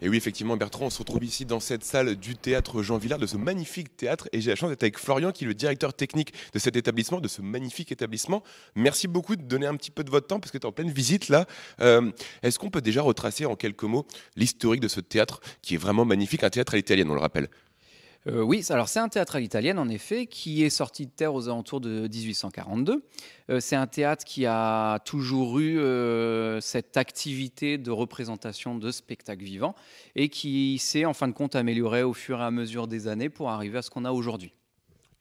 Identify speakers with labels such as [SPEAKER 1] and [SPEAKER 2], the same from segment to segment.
[SPEAKER 1] Et oui, effectivement, Bertrand, on se retrouve ici dans cette salle du théâtre Jean Vilar, de ce magnifique théâtre. Et j'ai la chance d'être avec Florian, qui est le directeur technique de cet établissement, de ce magnifique établissement. Merci beaucoup de donner un petit peu de votre temps, parce que tu es en pleine visite là. Est-ce qu'on peut déjà retracer en quelques mots l'historique de ce théâtre, qui est vraiment magnifique, un théâtre à l'italienne, on le rappelle?
[SPEAKER 2] Oui, alors c'est un théâtre à l'italienne, en effet, qui est sorti de terre aux alentours de 1842. C'est un théâtre qui a toujours eu cette activité de représentation de spectacles vivants et qui s'est en fin de compte amélioré au fur et à mesure des années pour arriver à ce qu'on a aujourd'hui.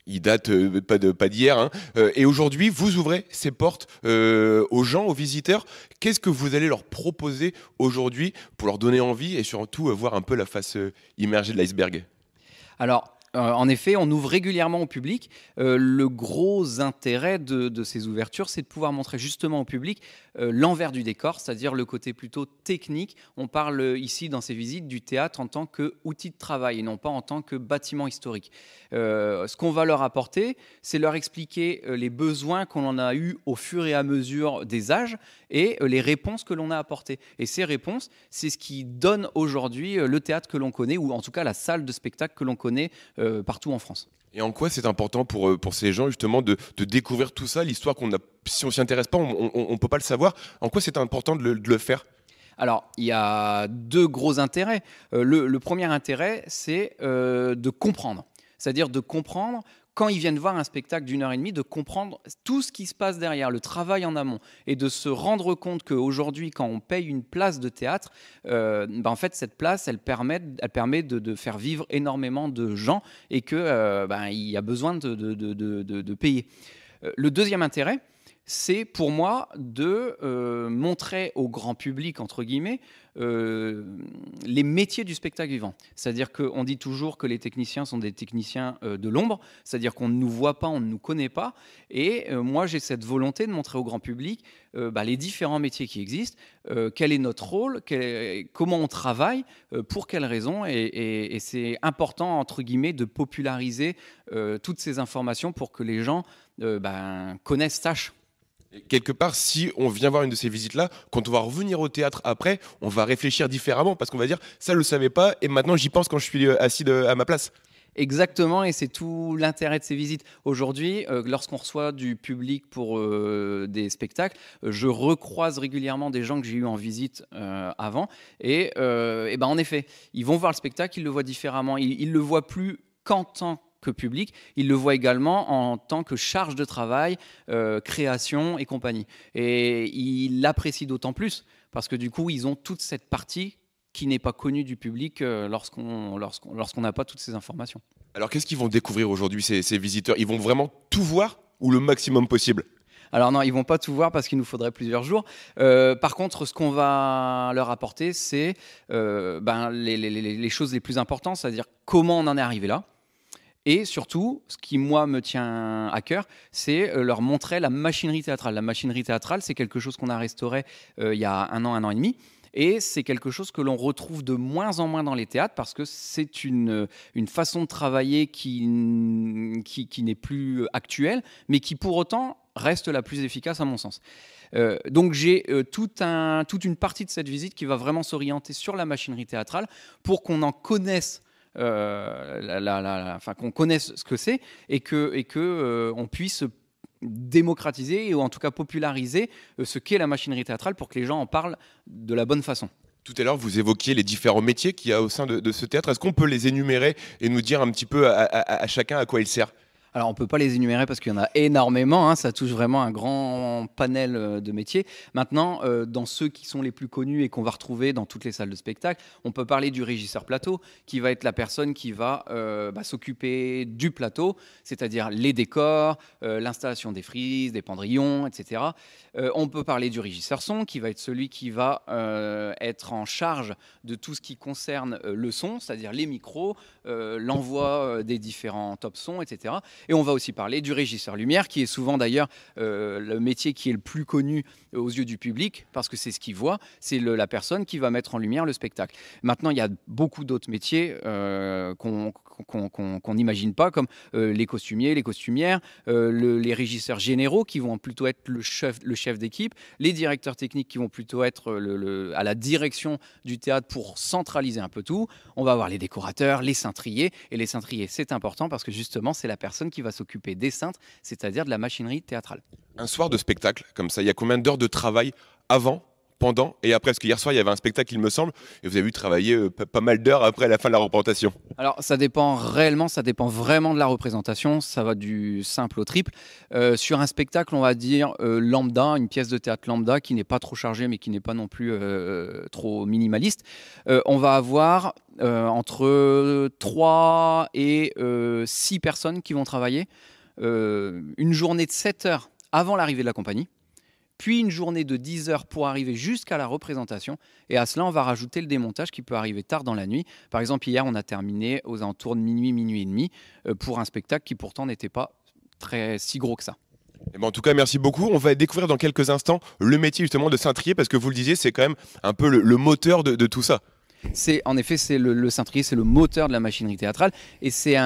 [SPEAKER 1] Il date pas d'hier, hein. Et aujourd'hui, vous ouvrez ces portes aux gens, aux visiteurs. Qu'est-ce que vous allez leur proposer aujourd'hui pour leur donner envie et surtout voir un peu la face immergée de l'iceberg?
[SPEAKER 2] Alors, en effet, on ouvre régulièrement au public. Le gros intérêt de ces ouvertures, c'est de pouvoir montrer justement au public l'envers du décor, c'est-à-dire le côté plutôt technique. On parle ici dans ces visites du théâtre en tant qu'outil de travail et non pas en tant que bâtiment historique. Ce qu'on va leur apporter, c'est leur expliquer les besoins qu'on en a eus au fur et à mesure des âges et les réponses que l'on a apportées. Et ces réponses, c'est ce qui donne aujourd'hui le théâtre que l'on connaît, ou en tout cas la salle de spectacle que l'on connaît partout en France.
[SPEAKER 1] Et en quoi c'est important pour ces gens justement de découvrir tout ça, l'histoire qu'on a, si on s'y intéresse pas, on peut pas le savoir. En quoi c'est important de le faire?
[SPEAKER 2] Alors, il y a deux gros intérêts. Le premier intérêt, c'est de comprendre. C'est-à-dire de comprendre, quand ils viennent voir un spectacle d'une heure et demie, de comprendre tout ce qui se passe derrière, le travail en amont, et de se rendre compte qu'aujourd'hui, quand on paye une place de théâtre, en fait, cette place, elle permet de faire vivre énormément de gens et qu'il y a besoin de payer. Le deuxième intérêt, c'est pour moi de montrer au grand public, entre guillemets, les métiers du spectacle vivant. C'est-à-dire qu'on dit toujours que les techniciens sont des techniciens de l'ombre, c'est-à-dire qu'on ne nous voit pas, on ne nous connaît pas. Et moi, j'ai cette volonté de montrer au grand public les différents métiers qui existent, quel est notre rôle, comment on travaille, pour quelles raisons. Et c'est important, entre guillemets, de populariser toutes ces informations pour que les gens connaissent, sachent.
[SPEAKER 1] Quelque part, si on vient voir une de ces visites-là, quand on va revenir au théâtre après, on va réfléchir différemment parce qu'on va dire ça, je le savais pas et maintenant j'y pense quand je suis assis à ma place.
[SPEAKER 2] Exactement, et c'est tout l'intérêt de ces visites. Aujourd'hui, lorsqu'on reçoit du public pour des spectacles, je recroise régulièrement des gens que j'ai eu en visite avant. En effet, ils vont voir le spectacle, ils le voient différemment. Ils le voient plus qu'en tant que public, ils le voient également en tant que charge de travail, création et compagnie. Et ils l'apprécient d'autant plus parce que du coup, ils ont toute cette partie qui n'est pas connue du public lorsqu'on n'a pas toutes ces informations.
[SPEAKER 1] Alors qu'est-ce qu'ils vont découvrir aujourd'hui ces visiteurs? Ils vont vraiment tout voir ou le maximum possible?
[SPEAKER 2] Alors non, ils vont pas tout voir parce qu'il nous faudrait plusieurs jours. Par contre, ce qu'on va leur apporter, c'est les choses les plus importantes, c'est-à-dire comment on en est arrivé là. Et surtout, ce qui, moi, me tient à cœur, c'est leur montrer la machinerie théâtrale. La machinerie théâtrale, c'est quelque chose qu'on a restauré il y a un an et demi. Et c'est quelque chose que l'on retrouve de moins en moins dans les théâtres parce que c'est une façon de travailler qui n'est plus actuelle, mais qui pour autant reste la plus efficace à mon sens. Donc j'ai toute une partie de cette visite qui va vraiment s'orienter sur la machinerie théâtrale pour qu'on en connaisse qu'on connaisse ce que c'est et que on puisse démocratiser ou en tout cas populariser ce qu'est la machinerie théâtrale pour que les gens en parlent de la bonne façon.
[SPEAKER 1] Tout à l'heure, vous évoquiez les différents métiers qu'il y a au sein de ce théâtre. Est-ce qu'on peut les énumérer et nous dire un petit peu à chacun à quoi il sert?
[SPEAKER 2] Alors, on ne peut pas les énumérer parce qu'il y en a énormément, hein, ça touche vraiment un grand panel de métiers. Maintenant, dans ceux qui sont les plus connus et qu'on va retrouver dans toutes les salles de spectacle, on peut parler du régisseur plateau, qui va être la personne qui va s'occuper du plateau, c'est-à-dire les décors, l'installation des frises, des pendrillons, etc. On peut parler du régisseur son, qui va être celui qui va être en charge de tout ce qui concerne le son, c'est-à-dire les micros, l'envoi des différents top sons, etc. Et on va aussi parler du régisseur lumière, qui est souvent d'ailleurs le métier qui est le plus connu aux yeux du public, parce que c'est ce qu'il voit, c'est la personne qui va mettre en lumière le spectacle. Maintenant, il y a beaucoup d'autres métiers qu'on n'imagine pas, comme les costumiers, les costumières, les régisseurs généraux qui vont plutôt être le chef d'équipe, les directeurs techniques qui vont plutôt être à la direction du théâtre pour centraliser un peu tout. On va avoir les décorateurs, les cintriers. Et les cintriers, c'est important parce que justement, c'est la personne qui va s'occuper des cintres, c'est-à-dire de la machinerie théâtrale.
[SPEAKER 1] Un soir de spectacle, comme ça, il y a combien d'heures de travail avant, pendant et après? Parce qu'hier soir, il y avait un spectacle, il me semble, et vous avez vu travailler pas mal d'heures après la fin de la représentation.
[SPEAKER 2] Alors, ça dépend réellement, ça dépend vraiment de la représentation. Ça va du simple au triple. Sur un spectacle, on va dire lambda, une pièce de théâtre lambda qui n'est pas trop chargée, mais qui n'est pas non plus trop minimaliste. On va avoir entre 3 et 6 personnes qui vont travailler. Une journée de 7 heures avant l'arrivée de la compagnie, puis une journée de 10 heures pour arriver jusqu'à la représentation. Et à cela, on va rajouter le démontage qui peut arriver tard dans la nuit. Par exemple, hier, on a terminé aux alentours de minuit, minuit et demi, pour un spectacle qui pourtant n'était pas si gros que ça.
[SPEAKER 1] Eh ben, en tout cas, merci beaucoup. On va découvrir dans quelques instants le métier justement de cintrier, parce que vous le disiez, c'est quand même un peu le moteur de tout ça.
[SPEAKER 2] En effet, c'est le cintrier, c'est le moteur de la machinerie théâtrale, et c'est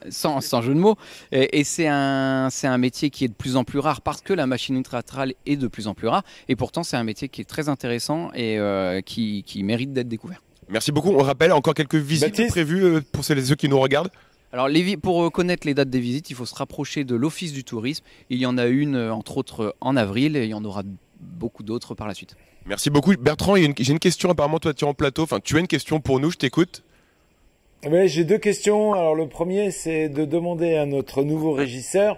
[SPEAKER 2] sans jeu de mots, et c'est un métier qui est de plus en plus rare parce que la machinerie théâtrale est de plus en plus rare, et pourtant c'est un métier qui est très intéressant et qui mérite d'être découvert.
[SPEAKER 1] Merci beaucoup. On rappelle encore quelques visites prévues pour ceux qui nous regardent.
[SPEAKER 2] Alors, pour connaître les dates des visites, il faut se rapprocher de l'Office du tourisme. Il y en a une, entre autres, en avril, et il y en aura beaucoup d'autres par la suite.
[SPEAKER 1] Merci beaucoup. Bertrand, j'ai une question. Apparemment, toi, tu es en plateau. Enfin, tu as une question pour nous. Je t'écoute.
[SPEAKER 3] Oui, j'ai 2 questions. Alors, le premier, c'est de demander à notre nouveau régisseur.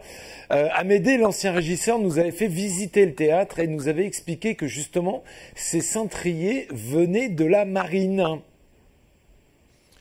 [SPEAKER 3] Amédée, l'ancien régisseur, nous avait fait visiter le théâtre et nous avait expliqué que, justement, ces cintriers venaient de la marine.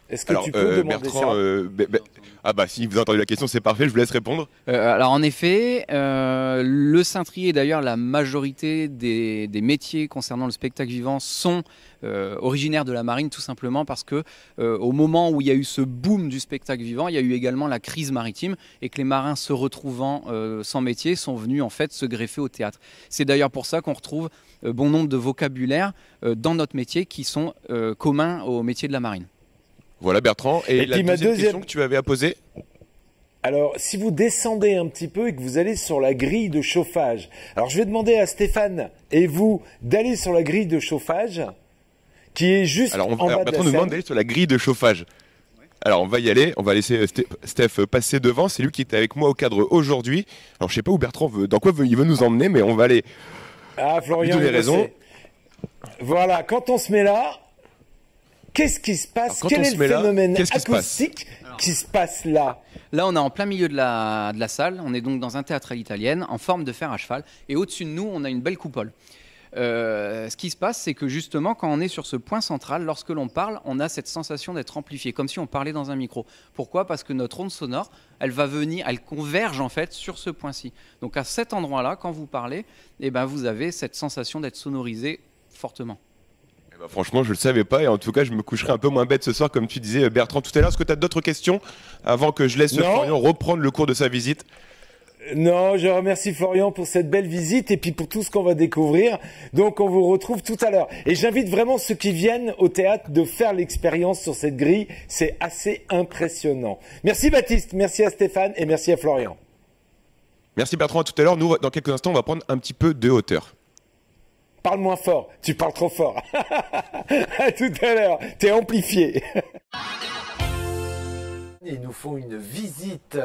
[SPEAKER 3] Est-ce que tu peux demander
[SPEAKER 1] Bertrand,
[SPEAKER 3] ça
[SPEAKER 1] ah bah si vous avez entendu la question, c'est parfait, je vous laisse répondre.
[SPEAKER 2] Alors en effet, le cintrier, d'ailleurs la majorité des métiers concernant le spectacle vivant sont originaires de la marine, tout simplement parce que au moment où il y a eu ce boom du spectacle vivant, il y a eu également la crise maritime et que les marins se retrouvant sans métier sont venus en fait se greffer au théâtre. C'est d'ailleurs pour ça qu'on retrouve bon nombre de vocabulaires dans notre métier qui sont communs au métier de la marine.
[SPEAKER 1] Voilà Bertrand, et la deuxième question que tu avais à poser.
[SPEAKER 3] Alors, si vous descendez un petit peu et que vous allez sur la grille de chauffage, alors je vais demander à Stéphane et vous d'aller sur la grille de chauffage qui est juste en bas de la scène.
[SPEAKER 1] Bertrand nous demande d'aller sur la grille de chauffage. Alors on va y aller, on va laisser Steph passer devant, c'est lui qui était avec moi au cadre aujourd'hui. Alors je sais pas où Bertrand dans quoi il veut nous emmener, mais on va aller
[SPEAKER 3] Florian,
[SPEAKER 1] lui donner raison.
[SPEAKER 3] Voilà, quand on se met là, qu'est-ce qui se passe? Quel est le phénomène acoustique qui se passe là?
[SPEAKER 2] Là, on est en plein milieu de la salle. On est donc dans un théâtre à l'italienne, en forme de fer à cheval. Et au-dessus de nous, on a une belle coupole. Ce qui se passe, c'est que justement, quand on est sur ce point central, lorsque l'on parle, on a cette sensation d'être amplifié, comme si on parlait dans un micro. Pourquoi? Parce que notre onde sonore, elle va venir, elle converge en fait sur ce point-ci. Donc à cet endroit-là, quand vous parlez, eh ben, vous avez cette sensation d'être sonorisé fortement.
[SPEAKER 1] Bah franchement, je ne le savais pas, et en tout cas, je me coucherai un peu moins bête ce soir, comme tu disais, Bertrand, tout à l'heure. Est-ce que tu as d'autres questions avant que je laisse Florian reprendre le cours de sa visite?
[SPEAKER 3] Non, je remercie Florian pour cette belle visite et puis pour tout ce qu'on va découvrir. Donc, on vous retrouve tout à l'heure. Et j'invite vraiment ceux qui viennent au théâtre de faire l'expérience sur cette grille. C'est assez impressionnant. Merci Baptiste, merci à Stéphane et merci à Florian.
[SPEAKER 1] Merci Bertrand, à tout à l'heure. Nous, dans quelques instants, on va prendre un petit peu de hauteur.
[SPEAKER 3] Parle moins fort, tu parles trop fort. À tout à l'heure, t'es amplifié. Ils nous font une visite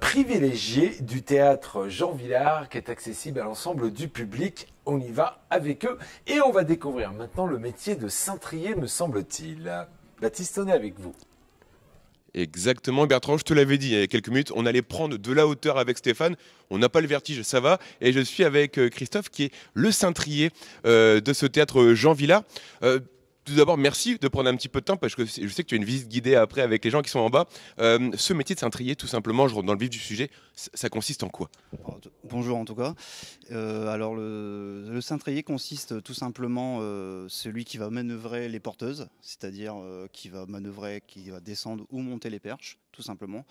[SPEAKER 3] privilégiée du théâtre Jean Vilar qui est accessible à l'ensemble du public. On y va avec eux et on va découvrir maintenant le métier de cintrier, me semble-t-il. Baptiste, on est avec vous.
[SPEAKER 1] Exactement, Bertrand, je te l'avais dit il y a quelques minutes, on allait prendre de la hauteur avec Stéphane, on n'a pas le vertige, ça va, et je suis avec Christophe qui est le cintrier de ce théâtre Jean Vilar. Tout d'abord, merci de prendre un petit peu de temps parce que je sais que tu as une visite guidée après avec les gens qui sont en bas. Ce métier de cintrier, tout simplement, je rentre dans le vif du sujet, ça consiste en quoi?
[SPEAKER 4] Bonjour en tout cas. Alors le cintrier consiste tout simplement celui qui va manœuvrer les porteuses, c'est-à-dire qui va manœuvrer, qui va descendre ou monter les perches, tout simplement,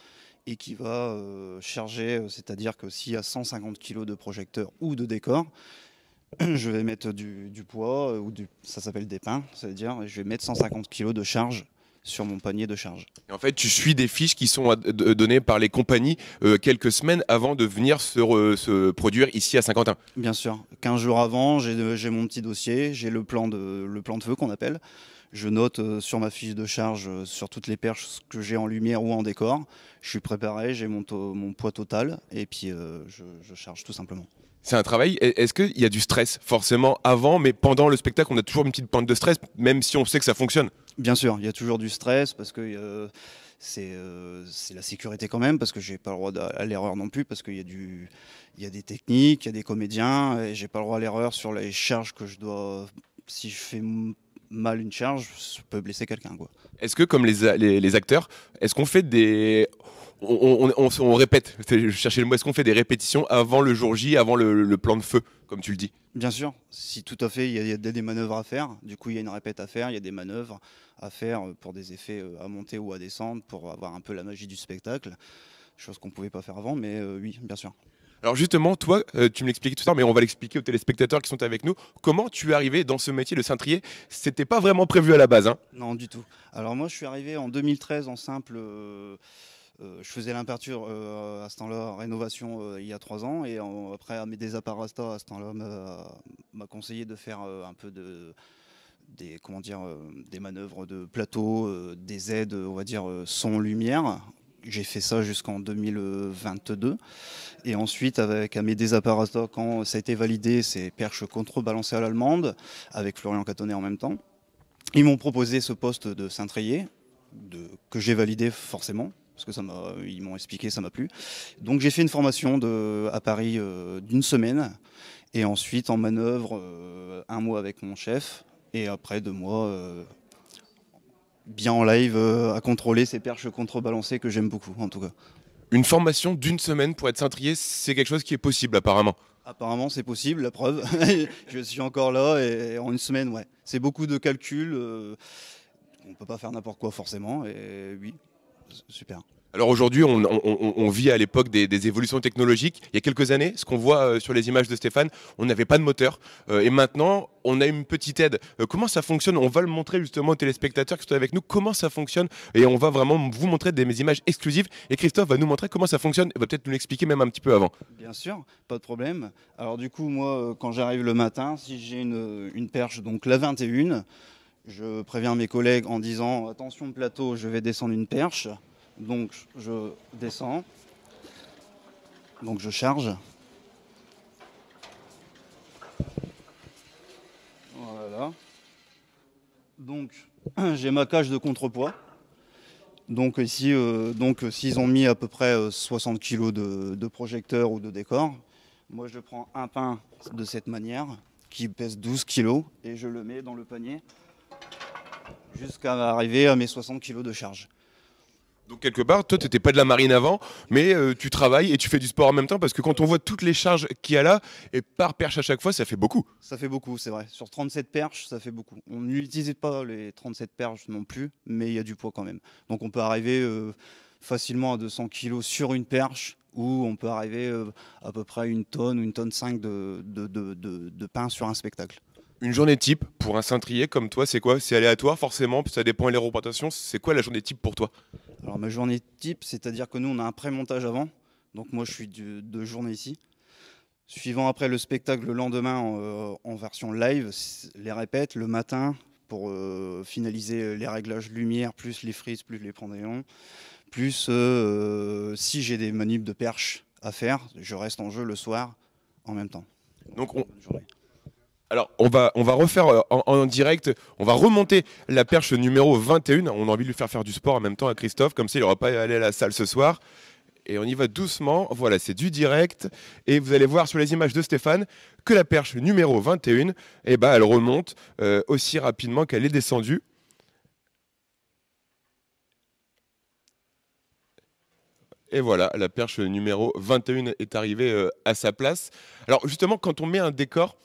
[SPEAKER 4] et qui va charger, c'est-à-dire que s'il y a 150 kg de projecteur ou de décor, je vais mettre du poids, ça s'appelle des pains, c'est-à-dire je vais mettre 150 kg de charge sur mon panier de charge.
[SPEAKER 1] Et en fait, tu suis des fiches qui sont données par les compagnies quelques semaines avant de venir se produire ici à Saint-Quentin.
[SPEAKER 4] Bien sûr, 15 jours avant, j'ai mon petit dossier, j'ai le plan de feu qu'on appelle. Je note sur ma fiche de charge, sur toutes les perches, ce que j'ai en lumière ou en décor. Je suis préparé, j'ai mon poids total et puis je charge tout simplement.
[SPEAKER 1] C'est un travail. Est-ce qu'il y a du stress forcément avant, mais pendant le spectacle, on a toujours une petite pointe de stress, même si on sait que ça fonctionne?
[SPEAKER 4] Bien sûr, il y a toujours du stress parce que c'est la sécurité quand même, parce que j'ai pas le droit à l'erreur non plus, parce qu'il y a des techniques, il y a des comédiens, et j'ai pas le droit à l'erreur sur les charges que je dois. Si je fais mal une charge, je peux blesser quelqu'un, quoi.
[SPEAKER 1] Est-ce que, comme les acteurs, est-ce qu'on fait des... On répète, je cherchais le mot, est-ce qu'on fait des répétitions avant le jour J, avant le plan de feu, comme tu le dis?
[SPEAKER 4] Bien sûr, si tout à fait, il y a des manœuvres à faire, du coup il y a une répète à faire, il y a des manœuvres à faire pour des effets à monter ou à descendre, pour avoir un peu la magie du spectacle, chose qu'on ne pouvait pas faire avant, mais oui, bien sûr.
[SPEAKER 1] Alors justement, toi, tu me l'expliquais tout à l'heure, mais on va l'expliquer aux téléspectateurs qui sont avec nous. Comment tu es arrivé dans ce métier de cintrier? C'était pas vraiment prévu à la base, hein?
[SPEAKER 4] Non, du tout. Alors moi, je suis arrivé en 2013 en simple. Je faisais l'imperture à ce temps-là, rénovation il y a 3 ans, et après Amédée Zapparasta à ce temps-là m'a conseillé de faire un peu des manœuvres de plateau, des aides, on va dire son lumière. J'ai fait ça jusqu'en 2022. Et ensuite, avec Amédée Zapparasta, quand ça a été validé, c'est perche contrebalancée à l'allemande, avec Florian Catonnet en même temps. Ils m'ont proposé ce poste de cintrier, que j'ai validé forcément, parce que ils m'ont expliqué, ça m'a plu. Donc j'ai fait une formation à Paris d'une semaine, et ensuite en manœuvre 1 mois avec mon chef, et après 2 mois bien en live à contrôler ces perches contrebalancées que j'aime beaucoup en tout cas.
[SPEAKER 1] Une formation d'une semaine pour être cintrier, c'est quelque chose qui est possible apparemment.
[SPEAKER 4] Apparemment c'est possible, la preuve. Je suis encore là et en 1 semaine, ouais. C'est beaucoup de calculs, on ne peut pas faire n'importe quoi forcément, et oui, super.
[SPEAKER 1] Alors aujourd'hui, on vit à l'époque des évolutions technologiques. Il y a quelques années, ce qu'on voit sur les images de Stéphane, on n'avait pas de moteur. Et maintenant, on a une petite aide. Comment ça fonctionne? On va le montrer justement aux téléspectateurs qui sont avec nous, comment ça fonctionne. Et on va vraiment vous montrer des images exclusives. Et Christophe va nous montrer comment ça fonctionne. Il va peut-être nous l'expliquer même un petit peu avant.
[SPEAKER 4] Bien sûr, pas de problème. Alors du coup, moi, quand j'arrive le matin, si j'ai une perche, donc la 21, je préviens mes collègues en disant « Attention plateau, je vais descendre une perche ». Donc je descends, donc je charge. Voilà. Donc j'ai ma cage de contrepoids. Donc ici, s'ils ont mis à peu près 60 kg de projecteur ou de décor, moi je prends un pain de cette manière qui pèse 12 kg et je le mets dans le panier jusqu'à arriver à mes 60 kg de charge.
[SPEAKER 1] Donc quelque part, toi, tu n'étais pas de la marine avant, mais tu travailles et tu fais du sport en même temps, parce que quand on voit toutes les charges qu'il y a là, et par perche à chaque fois, ça fait beaucoup.
[SPEAKER 4] Ça fait beaucoup, c'est vrai. Sur 37 perches, ça fait beaucoup. On n'utilise pas les 37 perches non plus, mais il y a du poids quand même. Donc on peut arriver facilement à 200 kg sur une perche, ou on peut arriver à peu près 1 tonne ou 1,5 tonne de pain sur un spectacle.
[SPEAKER 1] Une journée type pour un cintrier comme toi, c'est quoi? C'est aléatoire forcément, ça dépend de l'aéroportation. C'est quoi la journée type pour toi?
[SPEAKER 4] Alors ma journée type, c'est-à-dire que nous on a un pré-montage avant, donc moi je suis de journée ici. Suivant après le spectacle le lendemain en version live, les répètes le matin pour finaliser les réglages lumière, plus les frises, plus les pendéons, plus si j'ai des manips de perche à faire, je reste en jeu le soir en même temps.
[SPEAKER 1] Donc alors, on va refaire en direct, on va remonter la perche numéro 21. On a envie de lui faire du sport en même temps à Christophe, comme ça il n'aura pas à aller à la salle ce soir. Et on y va doucement. Voilà, c'est du direct. Et vous allez voir sur les images de Stéphane que la perche numéro 21, eh ben, elle remonte aussi rapidement qu'elle est descendue. Et voilà, la perche numéro 21 est arrivée à sa place. Alors justement, quand on met un décor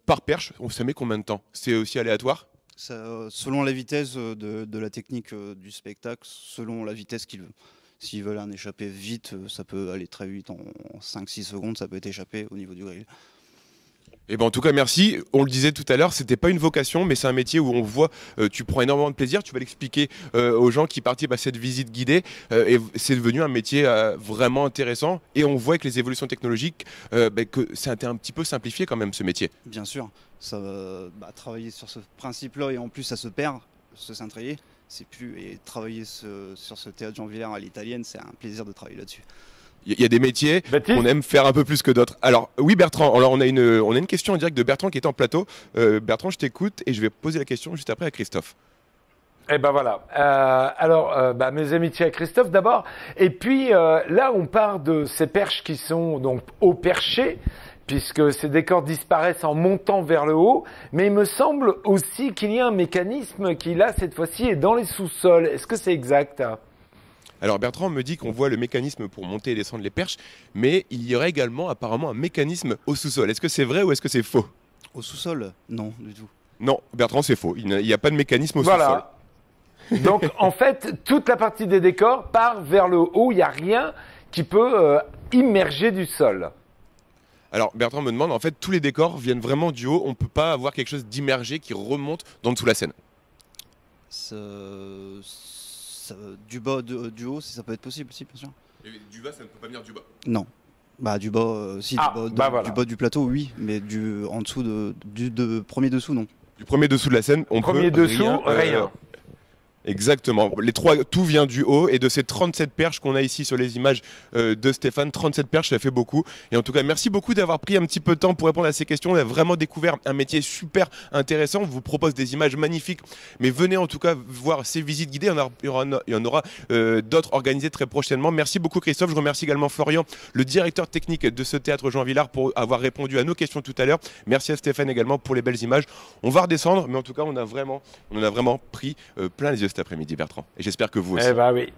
[SPEAKER 1] par perche, on se met combien de temps? C'est aussi aléatoire?
[SPEAKER 4] Selon la vitesse de la technique du spectacle, selon la vitesse qu'ils veulent. S'ils veulent un échappé vite, ça peut aller très vite, en 5-6 secondes, ça peut être échappé au niveau du grill.
[SPEAKER 1] Eh ben, en tout cas, merci. On le disait tout à l'heure, c'était pas une vocation, mais c'est un métier où on voit, tu prends énormément de plaisir. Tu vas l'expliquer aux gens qui participent à cette visite guidée. Et c'est devenu un métier vraiment intéressant. Et on voit avec les évolutions technologiques que ça a été un petit peu simplifié quand même, ce métier.
[SPEAKER 4] Bien sûr, ça va travailler sur ce principe-là et en plus ça se perd, ce cintrier. C'est plus, et travailler sur ce théâtre Jean Vilar à l'italienne, c'est un plaisir de travailler là-dessus.
[SPEAKER 1] Il y a des métiers qu'on aime faire un peu plus que d'autres. Alors oui Bertrand, alors on a une question en direct de Bertrand qui est en plateau. Bertrand, je t'écoute et je vais poser la question juste après à Christophe.
[SPEAKER 3] Eh ben voilà. Alors, mes amitiés à Christophe d'abord. Et puis là, on part de ces perches qui sont donc au perché, puisque ces décors disparaissent en montant vers le haut. Mais il me semble aussi qu'il y a un mécanisme qui, là, cette fois-ci, est dans les sous-sols. Est-ce que c'est exact ?
[SPEAKER 1] Alors Bertrand me dit qu'on voit le mécanisme pour monter et descendre les perches, mais il y aurait également apparemment un mécanisme au sous-sol. Est-ce que c'est vrai ou est-ce que c'est faux?
[SPEAKER 4] Au sous-sol? Non, du tout.
[SPEAKER 1] Non, Bertrand, c'est faux. Il n'y a pas de mécanisme au sous-sol.
[SPEAKER 3] Donc en fait, toute la partie des décors part vers le haut. Il n'y a rien qui peut immerger du sol.
[SPEAKER 1] Alors Bertrand me demande, en fait, tous les décors viennent vraiment du haut. On ne peut pas avoir quelque chose d'immergé qui remonte dans dessous la scène.
[SPEAKER 4] Du bas, du haut, ça peut être possible, si, bien sûr.
[SPEAKER 1] Et du bas, ça ne peut pas venir du bas?
[SPEAKER 4] Non. Bah du bas, si,
[SPEAKER 3] voilà.
[SPEAKER 4] Du bas du plateau, oui, mais en dessous du premier dessous, non.
[SPEAKER 1] Du premier dessous de la scène, on
[SPEAKER 3] premier
[SPEAKER 1] peut
[SPEAKER 3] dessous, rien.
[SPEAKER 1] Exactement. Tout vient du haut et de ces 37 perches qu'on a ici sur les images de Stéphane, 37 perches, ça fait beaucoup. Et en tout cas, merci beaucoup d'avoir pris un petit peu de temps pour répondre à ces questions. On a vraiment découvert un métier super intéressant. On vous propose des images magnifiques, mais venez en tout cas voir ces visites guidées. Il y en aura d'autres organisées très prochainement. Merci beaucoup Christophe. Je remercie également Florian, le directeur technique de ce théâtre Jean Vilar, pour avoir répondu à nos questions tout à l'heure. Merci à Stéphane également pour les belles images. On va redescendre, mais en tout cas, on en a vraiment pris plein les yeux cet après-midi, Bertrand. Et j'espère que vous aussi.
[SPEAKER 3] Eh bah oui.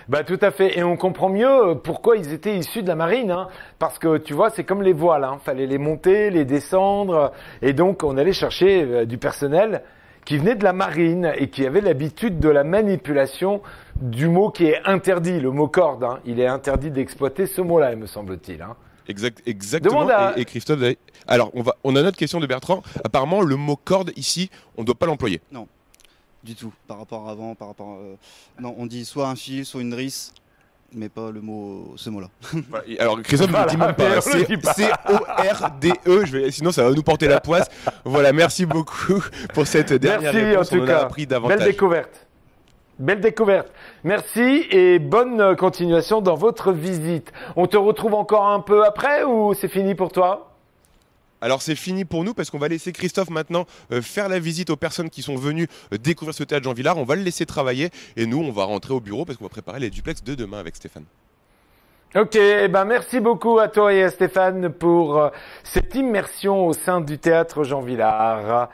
[SPEAKER 3] Bah tout à fait. Et on comprend mieux pourquoi ils étaient issus de la marine. Hein. Parce que tu vois, c'est comme les voiles. Hein. Fallait les monter, les descendre. Et donc, on allait chercher du personnel qui venait de la marine et qui avait l'habitude de la manipulation du mot qui est interdit, le mot corde. Hein. Il est interdit d'exploiter ce mot-là, me semble-t-il. Hein.
[SPEAKER 1] Exactement. Et Christophe, alors on a notre question de Bertrand. Apparemment, le mot corde ici, on ne doit pas l'employer.
[SPEAKER 4] Non. Du tout, par rapport à avant, non, on dit soit un fil, soit une drisse, mais pas ce mot-là.
[SPEAKER 1] Alors Christophe ne le dit même pas, c'est C-O-R-D-E, sinon ça va nous porter la poisse. Voilà, merci beaucoup pour cette dernière réponse,
[SPEAKER 3] en tout cas.
[SPEAKER 1] Appris davantage.
[SPEAKER 3] Belle découverte. Merci et bonne continuation dans votre visite. On te retrouve encore un peu après ou c'est fini pour toi ?
[SPEAKER 1] Alors c'est fini pour nous parce qu'on va laisser Christophe maintenant faire la visite aux personnes qui sont venues découvrir ce théâtre Jean Vilar. On va le laisser travailler et nous on va rentrer au bureau parce qu'on va préparer les duplex de demain avec Stéphane.
[SPEAKER 3] Ok, merci beaucoup à toi et à Stéphane pour cette immersion au sein du théâtre Jean Vilar.